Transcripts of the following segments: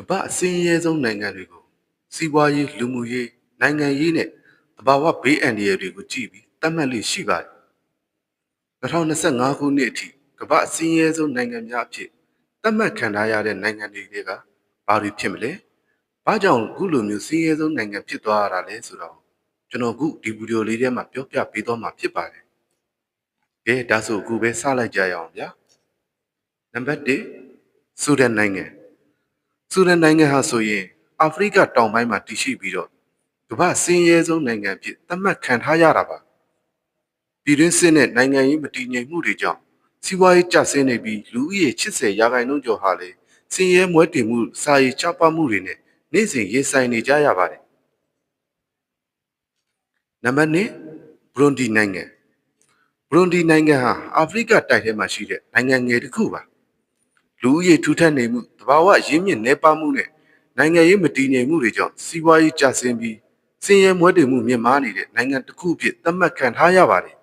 ကမ္ဘာအစင်းရဲဆုံးနိုင်ငံတွေကိုစီးပွားရေးလူမှုရေးနိုင်ငံရေးနဲ့သဘာဝဘေးအန္တရာယ်တွေကိုကြည့်ပြီးသတ်မှတ်လို့ရှိပါတယ်2025ခုနှစ်အထိကမ္ဘာအစင်းရဲဆုံးနိုင်ငံများအဖြစ်သတ်မှတ်ခံထားရတဲ့နိုင်ငံတွေကဘာတွေဖြစ်မလဲ။ဘာကြောင့်အခုလိုမျိုးစင်းရဲဆုံးနိုင်ငံဖြစ်သွားရတာလဲဆိုတော့ကျွန်တော်အခုဒီဗီဒီယိုလေးထဲမှာပြောပြပေးသွားမှာဖြစ်ပါတယ်။ကဲဒါဆိုအခုပဲစလိုက်ကြရအောင်ဗျာ။နံပါတ်1ဆူဒန်နိုင်ငံဆူဒန်နိုင်ငံဟာဆိုရင်အာဖရိကတောင်ပိုင်းမှာတည်ရှိပြီးတော့ကမ္ဘာစင်းရဲဆုံးနိုင်ငံဖြစ်သတ်မှတ်ခံထားရတာပါပြည်တွင်းစစ်နဲ့နိုင်ငံရေးမတည်ငြိမ်မှုတွေကြောင့်စီးပွားရေးကျဆင်းနေပြီးလူဦးရေ80ရာခိုင်နှုန်းကျော်ဟာလည်းစင်းရဲမွဲတေမှုစာရေးချပမှုတွေနဲ့နေ့စဉ်ရင်ဆိုင်နေကြရပါတယ်နံပါတ်2ဘရွန်ဒီနိုင်ငံဟာအာဖရိကတိုက်ထဲမှာရှိတဲ့နိုင်ငံငယ်တစ်ခုပါလူဦးရေထူထပ်နေမှုတဘာဝရင်းမြစ်နေပါမှုနဲ့နိုင်ငံရေးမတည်ငြိမ်မှုတွေကြောင့်စီးပွားရေးကျဆင်းပြီးစင်းရဲမွဲတေမှုမြင့်မားနေတဲ့နိုင်ငံတစ်ခုအဖြစ်သတ်မှတ်ခံထားရပါတယ်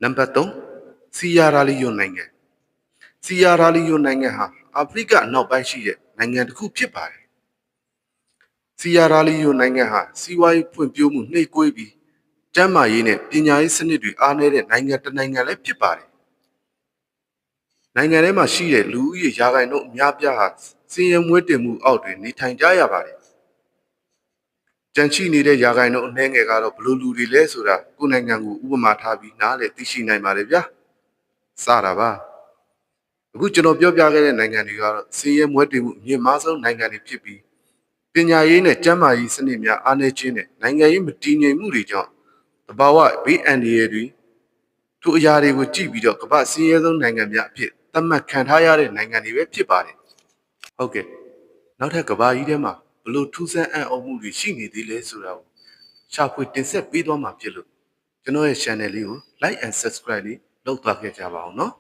နံပါတ်3ဆီယာရာလီယိုနိုင်ငံဟာအာဖရိကအနောက်ပိုင်းရှိတဲ့နိုင်ငံတစ်ခုဖြစ်ပါတယ်ဆီယာရာလီယိုနိုင်ငံဟာစီးပွားရေးဖွံ့ဖြိုးမှုနှိမ့်ကွေးပြီးကျန်းမာရေးနဲ့ပညာရေးစနစ်တွေအားနည်းတဲ့နိုင်ငံတစ်နိုင်ငံလည်းဖြစ်ပါတယ်နိုင်ငံထဲမှာရှိတဲ့လူဦးရေရာခိုင်နှုန်းအများပြားဟာစင်းရဲမွဲတေမှုအောက်တွင်နေထိုင်ကြရပါတယ်ကြန့်ရှိနေတဲ့ရာခိုင်နှုန်းအနည်းငယ်ကတော့ဘလို့လူတွေလဲဆိုတာကိုယ်နိုင်ငံကိုဥပမာထားပြီးနားလည်သိရှိနိုင်ပါတယ်ဗျာစတာပါအခုကျွန်တော်ပြောပြခဲ့တဲ့နိုင်ငံတွေကတော့စင်းရဲမွဲတေမှုအမြင့်မားဆုံးနိုင်ငံတွေဖြစ်ပြီးပညာရေးနဲ့ကျန်းမာရေးစနစ်များအားနည်းခြင်းနဲ့နိုင်ငံရေးမတည်ငြိမ်မှုတွေကြောင့်တဘာဝဘေးအန္တရာယ်တွေထိုအရာတွေကိုကြည့်ပြီးတော့ကမ္ဘာစင်းရဲဆုံးနိုင်ငံများအဖြစ်သတ်မှတ်ခံထားရတဲ့နိုင်ငံတွေပဲဖြစ်ပါတယ်ဟုတ်ကဲ့နောက်ထပ်ကမ္ဘာကြီးထဲမှာဘလို့ထူးဆန်းအံ့ဩမှုတွေရှိနေသေးလဲဆိုတာကိုရှာဖွေတင်ဆက်ပေးသွားမှာဖြစ်လို့ကျွန်တော်ရဲ့ channel လေးကို like and subscribe လေးလုပ်သွားခဲ့ကြပါအောင်နော်